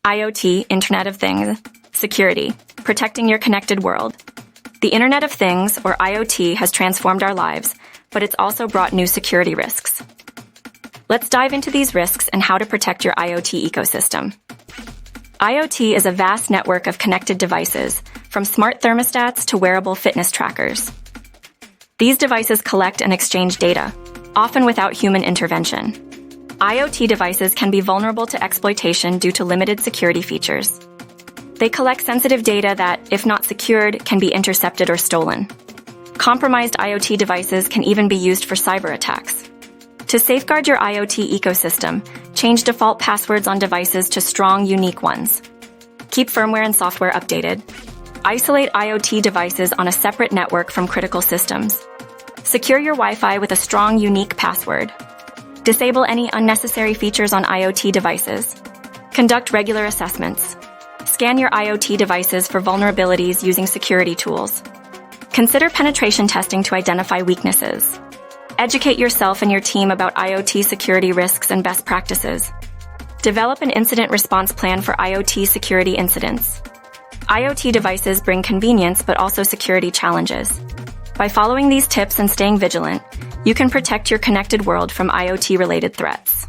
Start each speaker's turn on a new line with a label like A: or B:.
A: IoT Internet of Things, security, protecting your connected world. The Internet of Things, or IoT, has transformed our lives, but it's also brought new security risks. Let's dive into these risks and how to protect your IoT ecosystem. IoT is a vast network of connected devices, from smart thermostats to wearable fitness trackers. These devices collect and exchange data, often without human intervention. IoT devices can be vulnerable to exploitation due to limited security features. They collect sensitive data that, if not secured, can be intercepted or stolen. Compromised IoT devices can even be used for cyber attacks. To safeguard your IoT ecosystem, change default passwords on devices to strong, unique ones. Keep firmware and software updated. Isolate IoT devices on a separate network from critical systems. Secure your Wi-Fi with a strong, unique password. Disable any unnecessary features on IoT devices. Conduct regular assessments. Scan your IoT devices for vulnerabilities using security tools. Consider penetration testing to identify weaknesses. Educate yourself and your team about IoT security risks and best practices. Develop an incident response plan for IoT security incidents. IoT devices bring convenience but also security challenges. By following these tips and staying vigilant, you can protect your connected world from IoT-related threats.